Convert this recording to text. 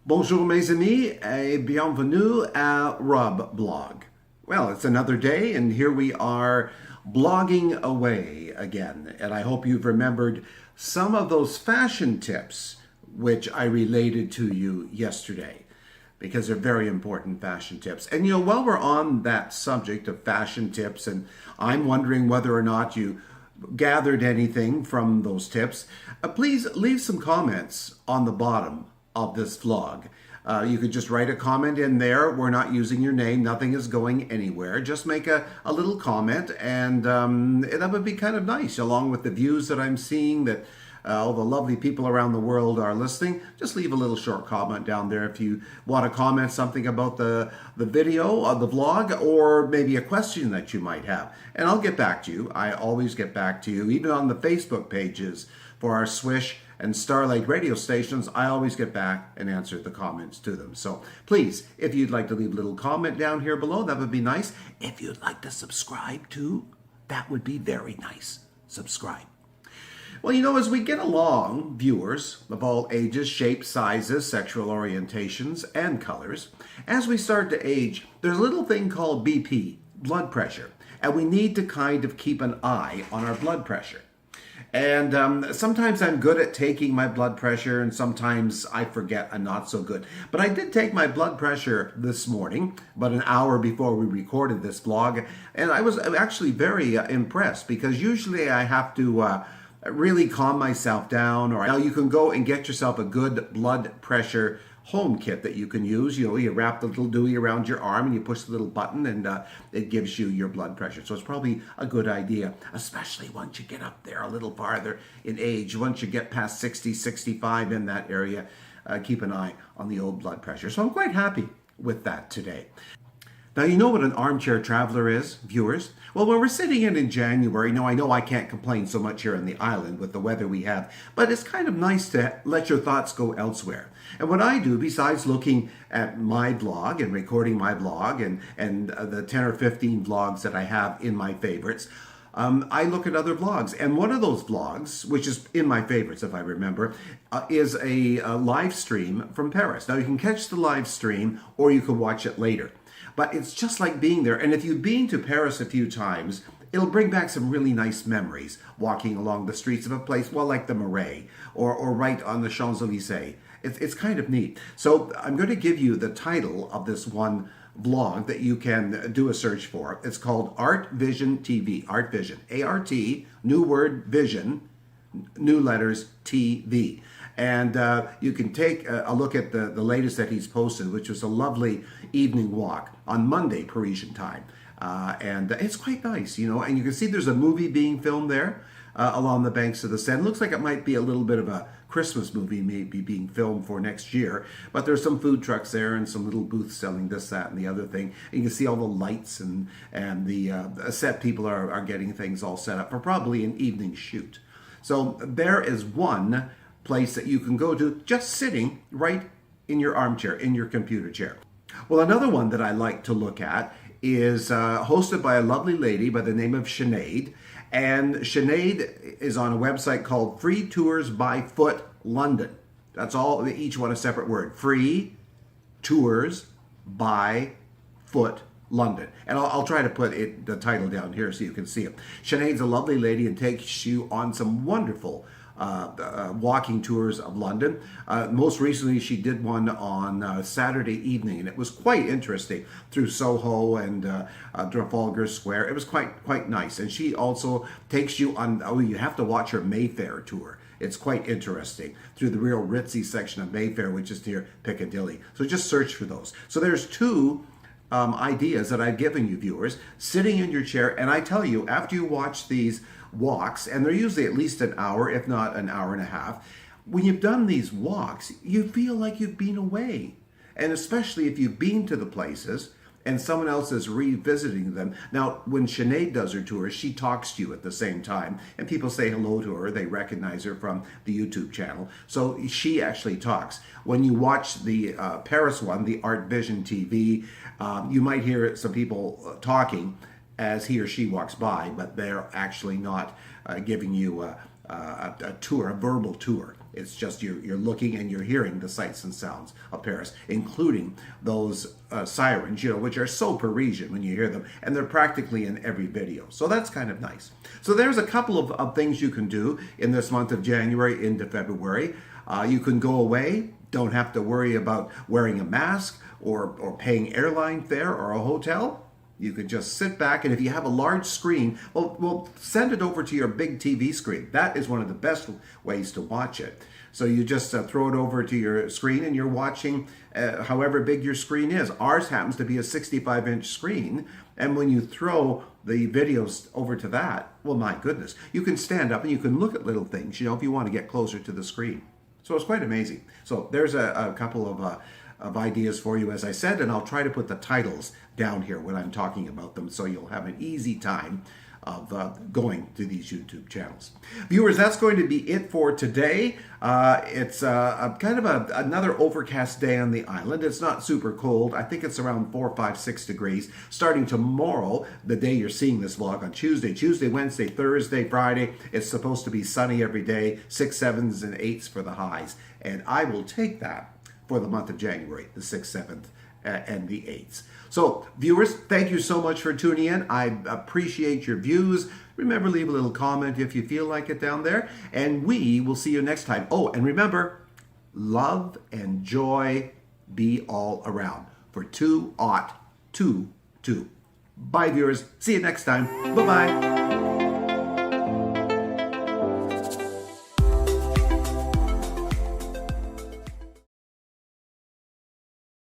Bonjour mes amis et bienvenue à Rob Blog. Well, it's another day and here we are blogging away again. And I hope you've remembered some of those fashion tips which I related to you yesterday because they're very important fashion tips. And while we're on that subject of fashion tips, and I'm wondering whether or not you gathered anything from those tips, please leave some comments on the bottom of this vlog. You could just write a comment in there. We're not using your name. Nothing is going anywhere. Just make a little comment, and that would be kind of nice, along with the views that I'm seeing that all the lovely people around the world are listening. Just leave a little short comment down there if you want to comment something about the video or the vlog, or maybe a question that you might have. And I'll get back to you. I always get back to you, even on the Facebook pages for our Swish and Starlight radio stations. I always get back and answer the comments to them. So please, if you'd like to leave a little comment down here below, that would be nice. If you'd like to subscribe too, that would be very nice. Subscribe. Well, as we get along, viewers of all ages, shapes, sizes, sexual orientations, and colors, as we start to age, there's a little thing called BP, blood pressure, and we need to kind of keep an eye on our blood pressure. And sometimes I'm good at taking my blood pressure, and sometimes I forget I'm not so good. But I did take my blood pressure this morning, about an hour before we recorded this vlog, and I was actually very impressed, because usually I have to really calm myself down. Or now you can go and get yourself a good blood pressure home kit that you can use. You wrap the little Dewey around your arm and you push the little button, and it gives you your blood pressure. So it's probably a good idea, especially once you get up there a little farther in age. Once you get past 60, 65 in that area, keep an eye on the old blood pressure. So I'm quite happy with that today. Now, you know what an armchair traveler is, viewers? Well, when we're sitting in January, I know I can't complain so much here on the island with the weather we have, but it's kind of nice to let your thoughts go elsewhere. And what I do, besides looking at my blog and recording my blog and the 10 or 15 vlogs that I have in my favorites, I look at other vlogs. And one of those vlogs, which is in my favorites if I remember, is a live stream from Paris. Now, you can catch the live stream or you can watch it later. But it's just like being there. And if you've been to Paris a few times, it'll bring back some really nice memories, walking along the streets of a place, well, like the Marais, or right on the Champs-Élysées. It's kind of neat. So I'm going to give you the title of this one vlog that you can do a search for. It's called Art Vision TV. Art Vision. A-R-T, new word, vision, new letters, TV. And you can take a look at the latest that he's posted, which was a lovely evening walk on Monday, Parisian time. And it's quite nice, and you can see there's a movie being filmed there along the banks of the Seine. Looks like it might be a little bit of a Christmas movie maybe being filmed for next year. But there's some food trucks there and some little booths selling this, that, and the other thing. And you can see all the lights and the set people are getting things all set up for probably an evening shoot. So there is one place that you can go to just sitting right in your armchair, in your computer chair. Well, another one that I like to look at is hosted by a lovely lady by the name of Sinead. And Sinead is on a website called Free Tours by Foot London. That's all, each one a separate word. Free Tours by Foot London. And I'll try to put the title down here so you can see it. Sinead's a lovely lady and takes you on some wonderful walking tours of London. Most recently, she did one on Saturday evening, and it was quite interesting through Soho and Trafalgar Square. It was quite nice. And she also takes you on, you have to watch her Mayfair tour. It's quite interesting through the real ritzy section of Mayfair, which is near Piccadilly. So just search for those. So there's two ideas that I've given you, viewers, sitting in your chair. And I tell you, after you watch these walks, and they're usually at least an hour, if not an hour and a half, when you've done these walks, you feel like you've been away. And especially if you've been to the places and someone else is revisiting them. Now, when Sinead does her tours, she talks to you at the same time, and people say hello to her. They recognize her from the YouTube channel. So she actually talks. When you watch the Paris one, the Art Vision TV, you might hear some people talking as he or she walks by, but they're actually not giving you a tour, a verbal tour. It's just you're looking and you're hearing the sights and sounds of Paris, including those sirens, which are so Parisian when you hear them, and they're practically in every video. So that's kind of nice. So there's a couple of things you can do in this month of January into February. You can go away, don't have to worry about wearing a mask or paying airline fare or a hotel. You could just sit back, and if you have a large screen, well, send it over to your big TV screen. That is one of the best ways to watch it. So you just throw it over to your screen, and you're watching however big your screen is. Ours happens to be a 65-inch screen, and when you throw the videos over to that, well, my goodness, you can stand up and you can look at little things, if you want to get closer to the screen. So it's quite amazing. So there's a couple of ideas for you, as I said, and I'll try to put the titles down here when I'm talking about them so you'll have an easy time of going to these YouTube channels. Viewers, that's going to be it for today. It's kind of another overcast day on the island. It's not super cold. I think it's around 4, 5, 6 degrees. Starting tomorrow, the day you're seeing this vlog on Tuesday, Wednesday, Thursday, Friday, it's supposed to be sunny every day, 6, 7s, and 8s for the highs. And I will take that for the month of January, the 6th, 7th, and the 8th. So, viewers, thank you so much for tuning in. I appreciate your views. Remember, leave a little comment if you feel like it down there. And we will see you next time. Oh, and remember, love and joy be all around. For 2022. Bye, viewers. See you next time. Bye-bye.